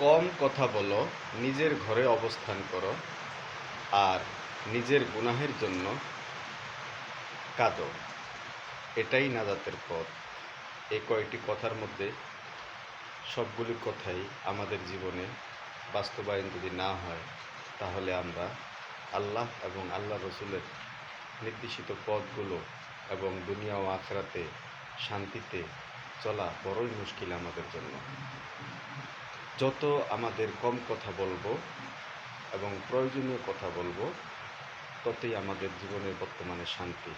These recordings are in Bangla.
কম কথা বলো, নিজের ঘরে অবস্থান করো, আর নিজের গুনাহের জন্য কাঁদো। এটাই নাজাতের পথ। এই কয়টি কথার মধ্যে সবগুলি কথাই আমাদের জীবনে বাস্তবায়ন যদি না হয়, তাহলে আমরা আল্লাহ এবং আল্লাহ রসুলের নির্দেশিত পথগুলো এবং দুনিয়া ও আখরাতে শান্তিতে চলা বড়ই মুশকিল আমাদের জন্য। যত আমাদের কম কথা বলবো এবং প্রয়োজনীয় কথা বলবো, ততই আমাদের জীবনের বর্তমানে শান্তি।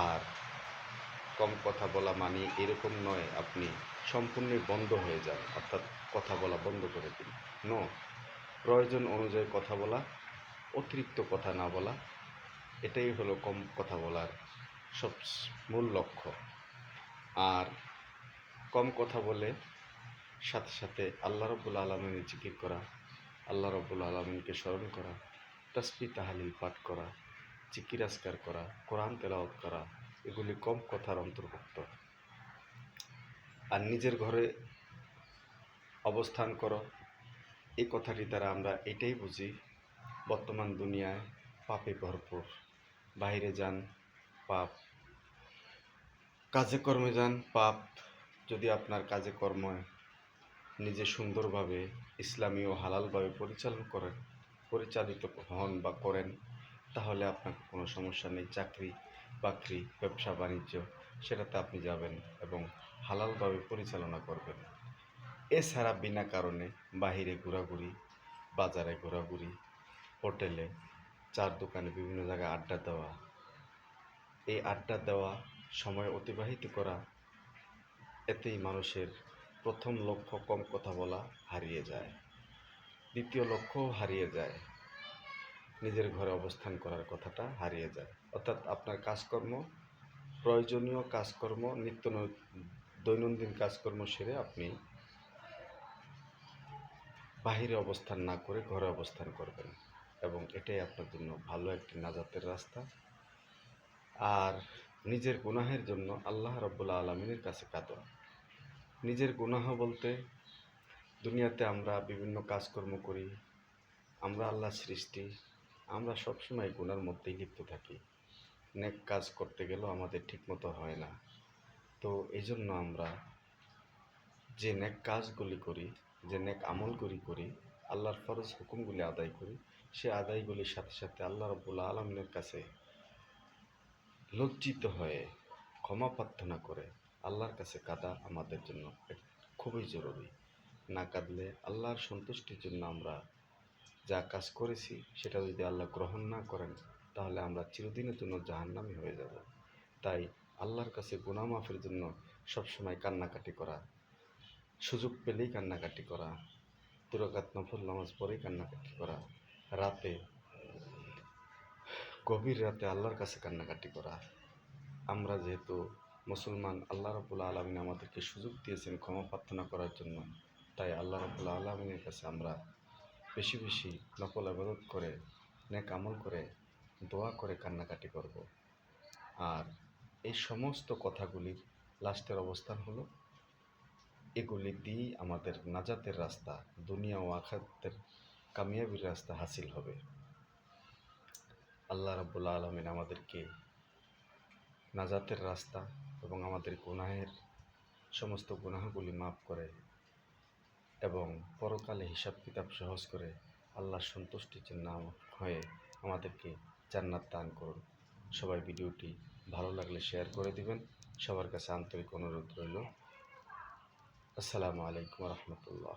আর কম কথা বলা মানে এরকম নয় আপনি সম্পূর্ণ বন্ধ হয়ে যান, অর্থাৎ কথা বলা বন্ধ করে দিন। নো, প্রয়োজন অনুযায়ী কথা বলা, অতিরিক্ত কথা না বলা, এটাই হলো কম কথা বলার সব মূল লক্ষ্য। আর কম কথা বলে সাথে সাথে আল্লাহ রব্বুল আলমিনের জিকির করা, আল্লাহ রব্বুল আলমিনকে স্মরণ করা, তাসবিহ তাহলিল পাঠ করা, জিকির আজকার করা, কোরআন তেলাওয়াত করা, এগুলি কম কথার অন্তর্ভুক্ত। আর নিজের ঘরে অবস্থান করো, এই কথাটি দ্বারা আমরা এটাই বুঝি বর্তমান দুনিয়ায় পাপে ভরপুর। বাইরে যান পাপ, কাজে কর্মে যান পাপ। যদি আপনার কাজে কর্মে নিজে সুন্দরভাবে ইসলামী ও হালালভাবে পরিচালিত হন বা করেন, তাহলে আপনার কোনো সমস্যা নেই। চাকরি বাকরি, ব্যবসা বাণিজ্য, সেটাতে আপনি যাবেন এবং হালালভাবে পরিচালনা করবেন। এছাড়া বিনা কারণে বাহিরে ঘোরাঘুরি, বাজারে ঘোরাঘুরি, হোটেলে, চার দোকানে, বিভিন্ন জায়গায় আড্ডা দেওয়া, এই আড্ডা দেওয়া, সময় অতিবাহিত করা, এতেই মানুষের প্রথম লক্ষ্য কম কথা বলা হারিয়ে যায়। দ্বিতীয় লক্ষ্যও হারিয়ে যায়, নিজের ঘরে অবস্থান করার কথাটা হারিয়ে যায়। অর্থাৎ আপনার কাজকর্ম, প্রয়োজনীয় কাজকর্ম, দৈনন্দিন কাজকর্ম সেরে আপনি বাহিরে অবস্থান না করে ঘরে অবস্থান করবেন, এবং এটাই আপনার জন্য ভালো একটি নাজাতের রাস্তা। আর নিজের গুনাহের জন্য আল্লাহ রাব্বুল আলামিনের কাছে কাঁদো। নিজের গুনাহ বলতে, দুনিয়াতে আমরা বিভিন্ন কাজকর্ম করি, আমরা আল্লাহর সৃষ্টি, আমরা সবসময় গুনার মধ্যেই লিপ্ত থাকি। নেক কাজ করতে গেলেও আমাদের ঠিকমতো হয় না। তো এই জন্য আমরা যে নেক কাজগুলি করি, যে নেক আমলগুলি করি, আল্লাহর ফরজ হুকুমগুলি আদায় করি, সে আদায়গুলির সাথে সাথে আল্লাহ রাব্বুল আলামিনের কাছে লজ্জিত হয়ে ক্ষমা প্রার্থনা করে আল্লাহর কাছে কাঁদা আমাদের জন্য খুবই জরুরি। না কাঁদলে আল্লাহর সন্তুষ্টির জন্য আমরা যা কাজ করেছি সেটা যদি আল্লাহ গ্রহণ না করেন, তাহলে আমরা চিরদিনের জন্য জাহান্নামী হয়ে যাব। তাই আল্লাহর কাছে গুনাহ মাফের জন্য সবসময় কান্নাকাটি করা, সুযোগ পেলেই কান্নাকাটি করা, 2 রাকাত নফল নামাজ পড়েই কান্নাকাটি করা, রাতে, গভীর রাতে আল্লাহর কাছে কান্নাকাটি করা। আমরা যেহেতু মুসলমান, আল্লাহ রাব্বুল আলামিন আমাদেরকে সুযোগ দিয়েছেন ক্ষমা প্রার্থনা করার জন্য, তাই আল্লাহ রাব্বুল আলামিনের কাছে আমরা বেশি বেশি নফল ইবাদত করে, নেক আমল করে, দোয়া করে কান্নাকাটি করব। আর এই সমস্ত কথাগুলির লাস্টের অবস্থান হলো, এগুলি দিয়েই আমাদের নাজাতের রাস্তা, দুনিয়া ও আখিরাতের কামিয়াবির রাস্তা হাসিল হবে। আল্লাহ রাব্বুল আলামিন আমাদেরকে নাজাতের রাস্তা এবং আমাদের গুনাহের সমস্ত গুনাহগুলি মাফ করে এবং পরকালে হিসাব কিতাব সহজ করে আল্লাহর সন্তুষ্টির জন্য হয়ে আমাদেরকে জান্নাত দান করুন। সবাই ভিডিওটি ভালো লাগলে শেয়ার করে দিবেন। সবার কাছে আন্তরিক অনুরোধ রইল। আসসালামু আলাইকুম রহমতুল্লাহ।